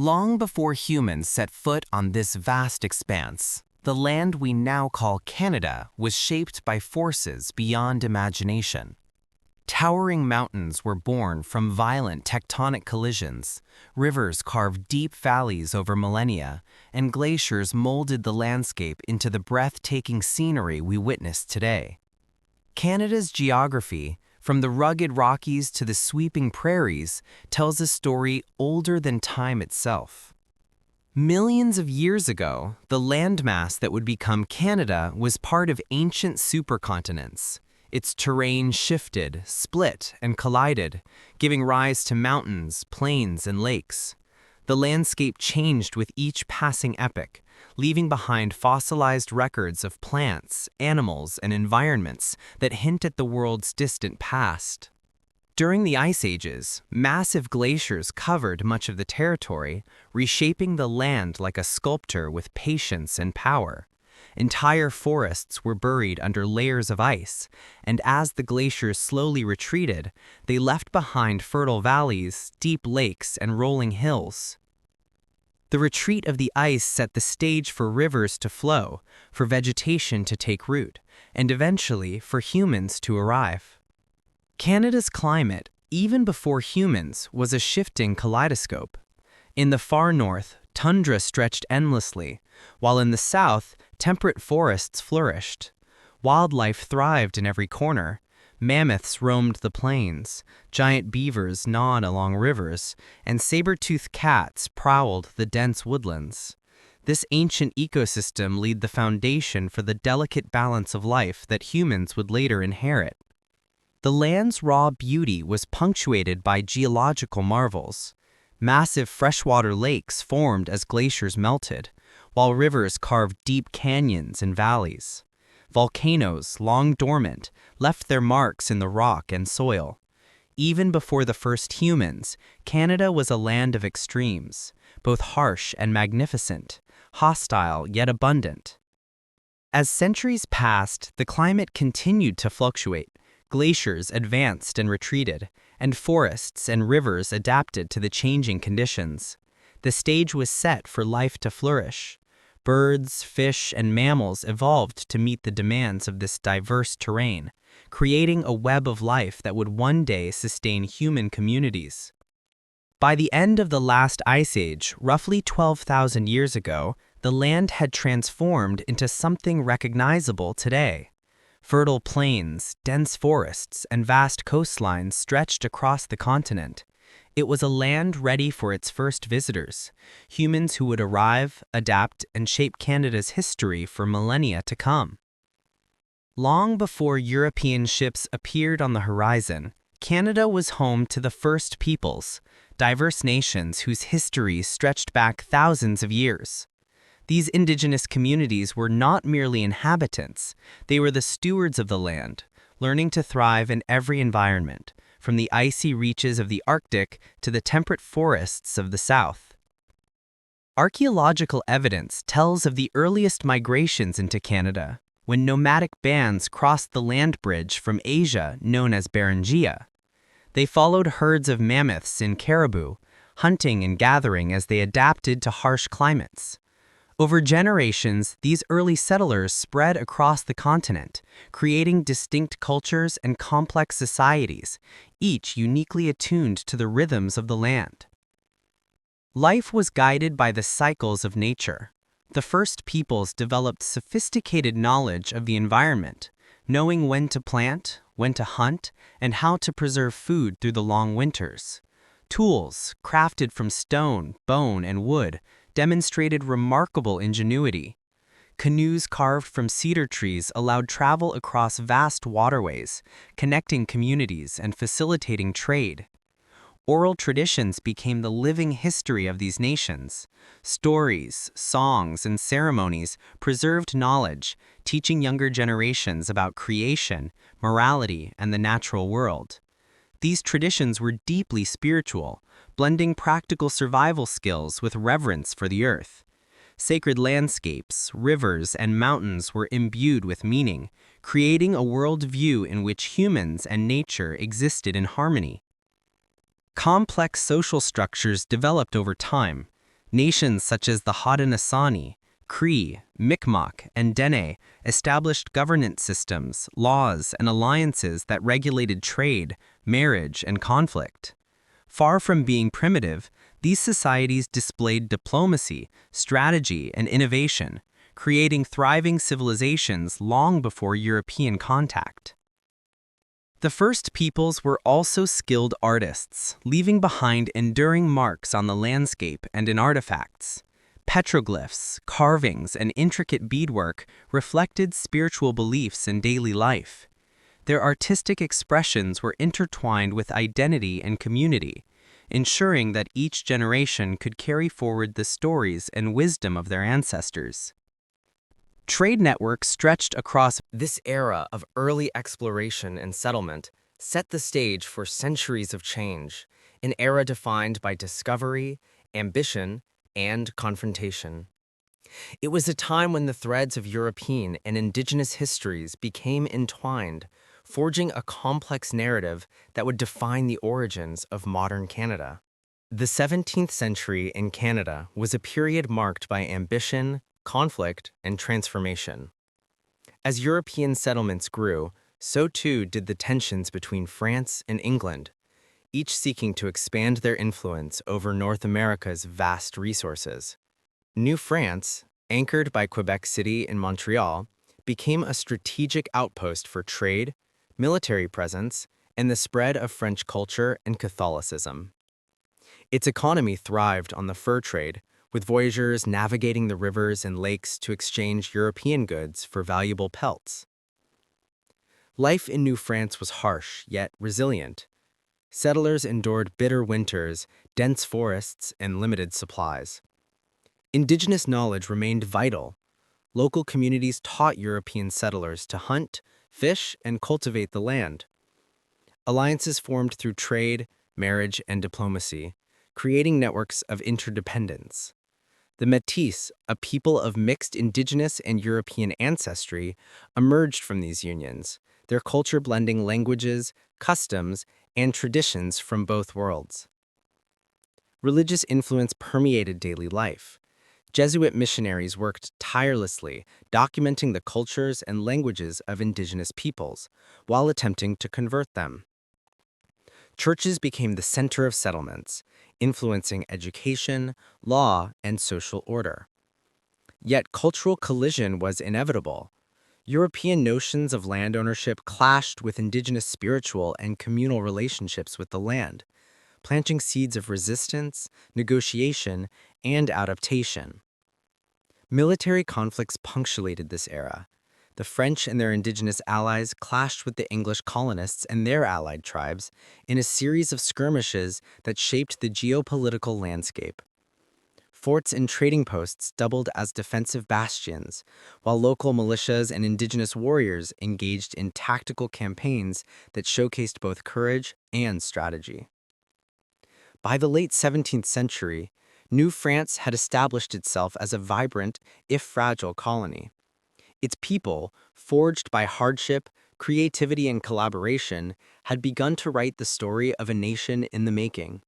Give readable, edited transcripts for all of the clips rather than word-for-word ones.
Long before humans set foot on this vast expanse, the land we now call Canada was shaped by forces beyond imagination. Towering mountains were born from violent tectonic collisions, rivers carved deep valleys over millennia, and glaciers molded the landscape into the breathtaking scenery we witness today. Canada's geography, from the rugged Rockies to the sweeping prairies, tells a story older than time itself. Millions of years ago, the landmass that would become Canada was part of ancient supercontinents. Its terrain shifted, split, and collided, giving rise to mountains, plains, and lakes. The landscape changed with each passing epoch, leaving behind fossilized records of plants, animals, and environments that hint at the world's distant past. During the Ice Ages, massive glaciers covered much of the territory, reshaping the land like a sculptor with patience and power. Entire forests were buried under layers of ice, and as the glaciers slowly retreated, they left behind fertile valleys, deep lakes, and rolling hills. The retreat of the ice set the stage for rivers to flow, for vegetation to take root, and eventually for humans to arrive. Canada's climate, even before humans, was a shifting kaleidoscope. In the far north, tundra stretched endlessly, while in the south, temperate forests flourished. Wildlife thrived in every corner. Mammoths roamed the plains, giant beavers gnawed along rivers, and saber-toothed cats prowled the dense woodlands. This ancient ecosystem laid the foundation for the delicate balance of life that humans would later inherit. The land's raw beauty was punctuated by geological marvels. Massive freshwater lakes formed as glaciers melted, while rivers carved deep canyons and valleys. Volcanoes, long dormant, left their marks in the rock and soil. Even before the first humans, Canada was a land of extremes, both harsh and magnificent, hostile yet abundant. As centuries passed, the climate continued to fluctuate. Glaciers advanced and retreated, and forests and rivers adapted to the changing conditions. The stage was set for life to flourish. Birds, fish, and mammals evolved to meet the demands of this diverse terrain, creating a web of life that would one day sustain human communities. By the end of the last ice age, roughly 12,000 years ago, the land had transformed into something recognizable today. Fertile plains, dense forests, and vast coastlines stretched across the continent. It was a land ready for its first visitors, humans who would arrive, adapt, and shape Canada's history for millennia to come. Long before European ships appeared on the horizon, Canada was home to the first peoples, diverse nations whose histories stretched back thousands of years. These indigenous communities were not merely inhabitants, they were the stewards of the land, learning to thrive in every environment, from the icy reaches of the Arctic to the temperate forests of the South. Archaeological evidence tells of the earliest migrations into Canada, when nomadic bands crossed the land bridge from Asia known as Beringia. They followed herds of mammoths and caribou, hunting and gathering as they adapted to harsh climates. Over generations, these early settlers spread across the continent, creating distinct cultures and complex societies, each uniquely attuned to the rhythms of the land. Life was guided by the cycles of nature. The first peoples developed sophisticated knowledge of the environment, knowing when to plant, when to hunt, and how to preserve food through the long winters. Tools, crafted from stone, bone, and wood, demonstrated remarkable ingenuity. Canoes carved from cedar trees allowed travel across vast waterways, connecting communities and facilitating trade. Oral traditions became the living history of these nations. Stories, songs, and ceremonies preserved knowledge, teaching younger generations about creation, morality, and the natural world. These traditions were deeply spiritual, blending practical survival skills with reverence for the earth. Sacred landscapes, rivers, and mountains were imbued with meaning, creating a worldview in which humans and nature existed in harmony. Complex social structures developed over time. Nations such as the Haudenosaunee, Cree, Mi'kmaq, and Dene established governance systems, laws, and alliances that regulated trade, marriage, and conflict. Far from being primitive, these societies displayed diplomacy, strategy, and innovation, creating thriving civilizations long before European contact. The first peoples were also skilled artists, leaving behind enduring marks on the landscape and in artifacts. Petroglyphs, carvings, and intricate beadwork reflected spiritual beliefs in daily life. Their artistic expressions were intertwined with identity and community, ensuring that each generation could carry forward the stories and wisdom of their ancestors. Trade networks stretched across this era of early exploration and settlement set the stage for centuries of change, an era defined by discovery, ambition, and confrontation. It was a time when the threads of European and Indigenous histories became entwined, forging a complex narrative that would define the origins of modern Canada. The 17th century in Canada was a period marked by ambition, conflict, and transformation. As European settlements grew, so too did the tensions between France and England, each seeking to expand their influence over North America's vast resources. New France, anchored by Quebec City and Montreal, became a strategic outpost for trade, military presence, and the spread of French culture and Catholicism. Its economy thrived on the fur trade, with voyageurs navigating the rivers and lakes to exchange European goods for valuable pelts. Life in New France was harsh, yet resilient. Settlers endured bitter winters, dense forests, and limited supplies. Indigenous knowledge remained vital. Local communities taught European settlers to hunt, fish, and cultivate the land. Alliances formed through trade, marriage, and diplomacy, creating networks of interdependence. The Métis, a people of mixed Indigenous and European ancestry, emerged from these unions, their culture blending languages, customs, and traditions from both worlds. Religious influence permeated daily life. Jesuit missionaries worked tirelessly, documenting the cultures and languages of Indigenous peoples, while attempting to convert them. Churches became the center of settlements, influencing education, law, and social order. Yet cultural collision was inevitable. European notions of land ownership clashed with Indigenous spiritual and communal relationships with the land, planting seeds of resistance, negotiation, and adaptation. Military conflicts punctuated this era. The French and their Indigenous allies clashed with the English colonists and their allied tribes in a series of skirmishes that shaped the geopolitical landscape. Forts and trading posts doubled as defensive bastions, while local militias and Indigenous warriors engaged in tactical campaigns that showcased both courage and strategy. By the late 17th century, New France had established itself as a vibrant, if fragile, colony. Its people, forged by hardship, creativity, and collaboration, had begun to write the story of a nation in the making.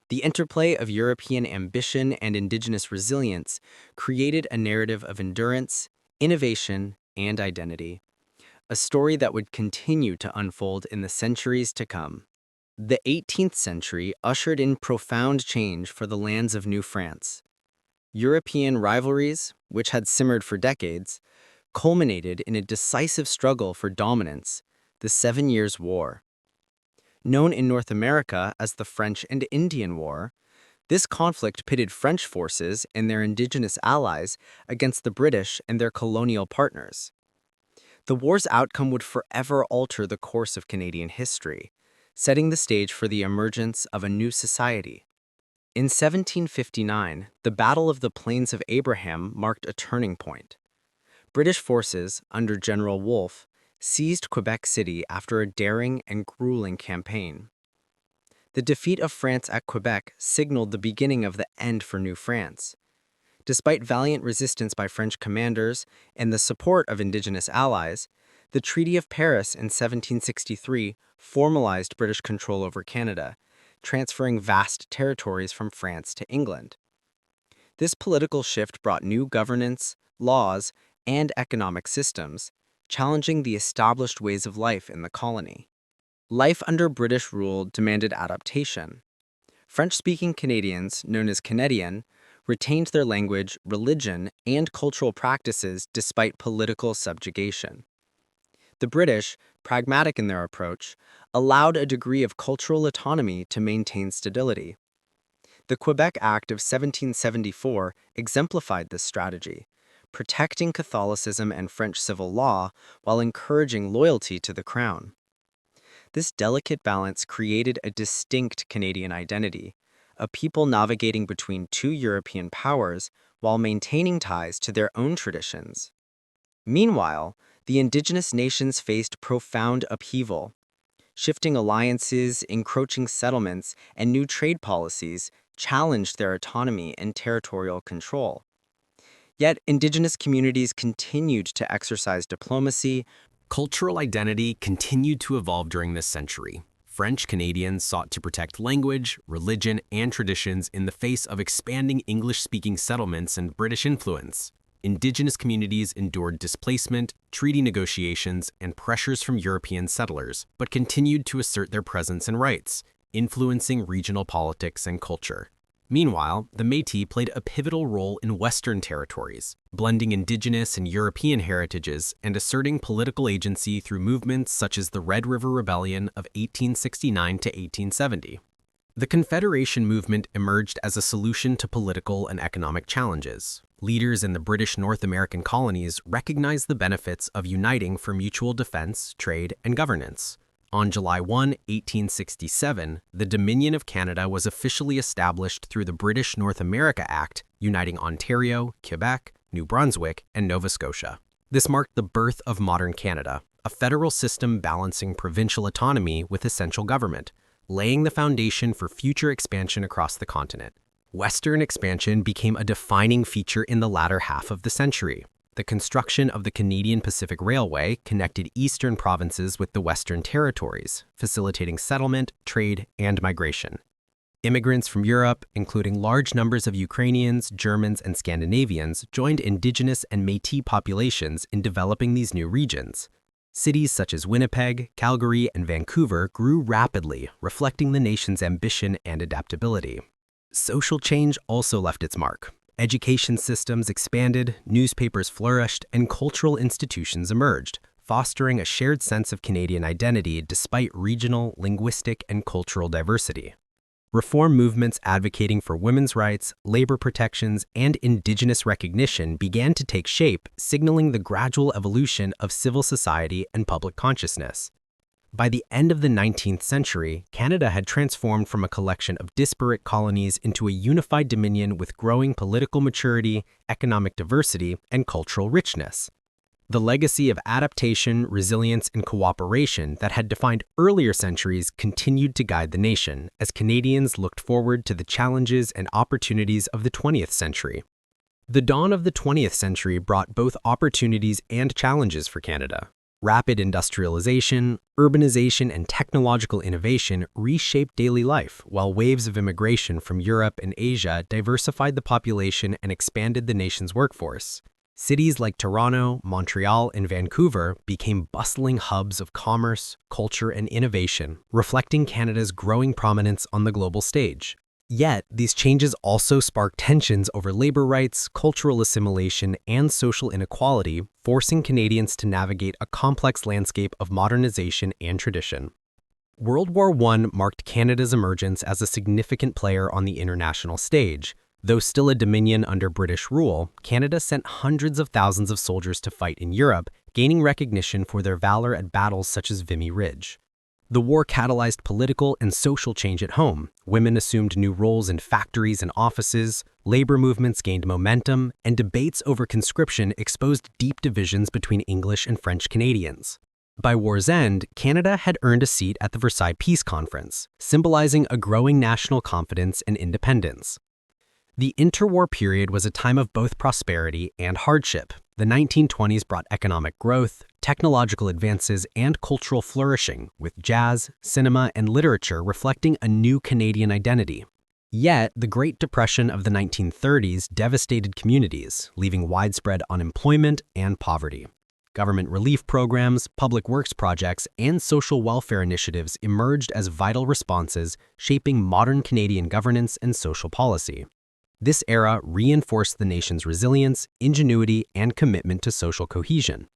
The interplay of European ambition and Indigenous resilience created a narrative of endurance, innovation, and identity, a story that would continue to unfold in the centuries to come. The 18th century ushered in profound change for the lands of New France. European rivalries, which had simmered for decades, culminated in a decisive struggle for dominance, the 7 Years' War. Known in North America as the French and Indian War, this conflict pitted French forces and their Indigenous allies against the British and their colonial partners. The war's outcome would forever alter the course of Canadian history, setting the stage for the emergence of a new society. In 1759, the Battle of the Plains of Abraham marked a turning point. British forces, under General Wolfe, seized Quebec City after a daring and grueling campaign. The defeat of France at Quebec signaled the beginning of the end for New France. Despite valiant resistance by French commanders and the support of Indigenous allies, the Treaty of Paris in 1763 formalized British control over Canada, transferring vast territories from France to England. This political shift brought new governance, laws, and economic systems, challenging the established ways of life in the colony. Life under British rule demanded adaptation. French-speaking Canadians, known as Canadian, retained their language, religion, and cultural practices despite political subjugation. The British, pragmatic in their approach, allowed a degree of cultural autonomy to maintain stability. The Quebec Act of 1774 exemplified this strategy, protecting Catholicism and French civil law while encouraging loyalty to the Crown. This delicate balance created a distinct Canadian identity, a people navigating between two European powers while maintaining ties to their own traditions. Meanwhile, the Indigenous nations faced profound upheaval. Shifting alliances, encroaching settlements, and new trade policies challenged their autonomy and territorial control. Yet, Indigenous communities continued to exercise diplomacy. Cultural identity continued to evolve during this century. French Canadians sought to protect language, religion, and traditions in the face of expanding English-speaking settlements and British influence. Indigenous communities endured displacement, treaty negotiations, and pressures from European settlers, but continued to assert their presence and rights, influencing regional politics and culture. Meanwhile, the Métis played a pivotal role in Western territories, blending Indigenous and European heritages and asserting political agency through movements such as the Red River Rebellion of 1869 to 1870. The Confederation movement emerged as a solution to political and economic challenges. Leaders in the British North American colonies recognized the benefits of uniting for mutual defense, trade, and governance. On July 1, 1867, the Dominion of Canada was officially established through the British North America Act, uniting Ontario, Quebec, New Brunswick, and Nova Scotia. This marked the birth of modern Canada, a federal system balancing provincial autonomy with essential government, laying the foundation for future expansion across the continent. Western expansion became a defining feature in the latter half of the century. The construction of the Canadian Pacific Railway connected eastern provinces with the Western territories, facilitating settlement, trade, and migration. Immigrants from Europe, including large numbers of Ukrainians, Germans, and Scandinavians, joined Indigenous and Métis populations in developing these new regions. Cities such as Winnipeg, Calgary, and Vancouver grew rapidly, reflecting the nation's ambition and adaptability. Social change also left its mark. Education systems expanded, newspapers flourished, and cultural institutions emerged, fostering a shared sense of Canadian identity despite regional, linguistic, and cultural diversity. Reform movements advocating for women's rights, labor protections, and Indigenous recognition began to take shape, signaling the gradual evolution of civil society and public consciousness. By the end of the 19th century, Canada had transformed from a collection of disparate colonies into a unified dominion with growing political maturity, economic diversity, and cultural richness. The legacy of adaptation, resilience, and cooperation that had defined earlier centuries continued to guide the nation as Canadians looked forward to the challenges and opportunities of the 20th century. The dawn of the 20th century brought both opportunities and challenges for Canada. Rapid industrialization, urbanization, and technological innovation reshaped daily life, while waves of immigration from Europe and Asia diversified the population and expanded the nation's workforce. Cities like Toronto, Montreal, and Vancouver became bustling hubs of commerce, culture, and innovation, reflecting Canada's growing prominence on the global stage. Yet, these changes also sparked tensions over labor rights, cultural assimilation, and social inequality, forcing Canadians to navigate a complex landscape of modernization and tradition. World War I marked Canada's emergence as a significant player on the international stage. Though still a dominion under British rule, Canada sent hundreds of thousands of soldiers to fight in Europe, gaining recognition for their valor at battles such as Vimy Ridge. The war catalyzed political and social change at home. Women assumed new roles in factories and offices, labor movements gained momentum, and debates over conscription exposed deep divisions between English and French Canadians. By war's end, Canada had earned a seat at the Versailles Peace Conference, symbolizing a growing national confidence and independence. The interwar period was a time of both prosperity and hardship. The 1920s brought economic growth, technological advances, and cultural flourishing, with jazz, cinema, and literature reflecting a new Canadian identity. Yet, the Great Depression of the 1930s devastated communities, leaving widespread unemployment and poverty. Government relief programs, public works projects, and social welfare initiatives emerged as vital responses, shaping modern Canadian governance and social policy. This era reinforced the nation's resilience, ingenuity, and commitment to social cohesion.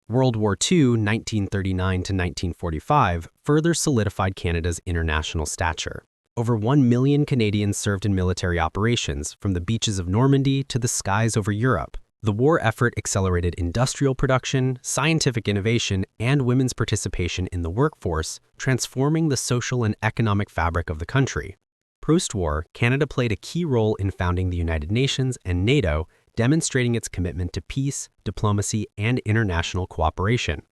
World War II, 1939 to 1945, further solidified Canada's international stature. Over 1 million Canadians served in military operations, from the beaches of Normandy to the skies over Europe. The war effort accelerated industrial production, scientific innovation, and women's participation in the workforce, transforming the social and economic fabric of the country. Post-war, Canada played a key role in founding the United Nations and NATO, demonstrating its commitment to peace, diplomacy, and international cooperation.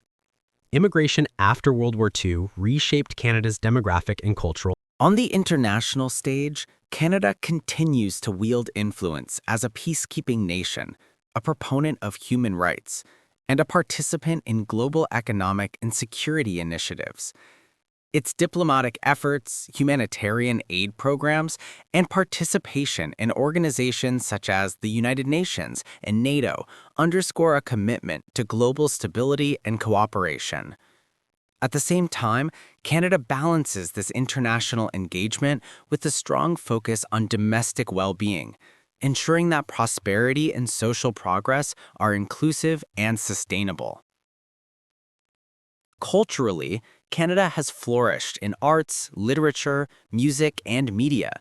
Immigration after World War II reshaped Canada's demographic and cultural. On the international stage, Canada continues to wield influence as a peacekeeping nation, a proponent of human rights, and a participant in global economic and security initiatives. Its diplomatic efforts, humanitarian aid programs, and participation in organizations such as the United Nations and NATO underscore a commitment to global stability and cooperation. At the same time, Canada balances this international engagement with a strong focus on domestic well-being, ensuring that prosperity and social progress are inclusive and sustainable. Culturally, Canada has flourished in arts, literature, music, and media.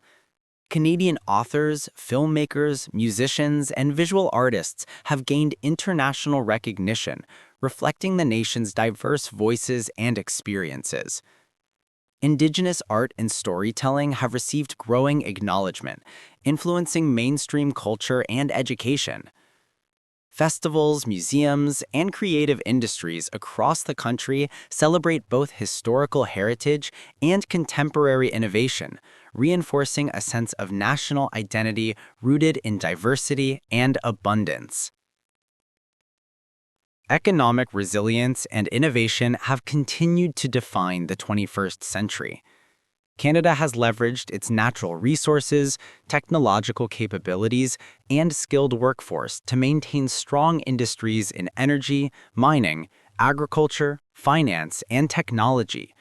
Canadian authors, filmmakers, musicians, and visual artists have gained international recognition, reflecting the nation's diverse voices and experiences. Indigenous art and storytelling have received growing acknowledgement, influencing mainstream culture and education. Festivals, museums, and creative industries across the country celebrate both historical heritage and contemporary innovation, reinforcing a sense of national identity rooted in diversity and abundance. Economic resilience and innovation have continued to define the 21st century. Canada has leveraged its natural resources, technological capabilities, and skilled workforce to maintain strong industries in energy, mining, agriculture, finance, and technology.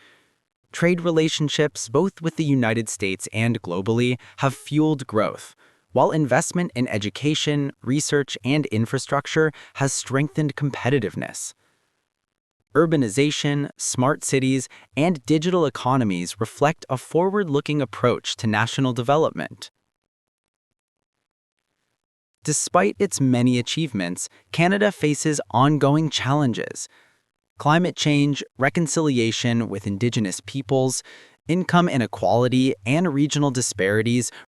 Trade relationships, both with the United States and globally, have fueled growth, while investment in education, research, and infrastructure has strengthened competitiveness. Urbanization, smart cities, and digital economies reflect a forward-looking approach to national development. Despite its many achievements, Canada faces ongoing challenges. Climate change, reconciliation with Indigenous peoples, income inequality, and regional disparities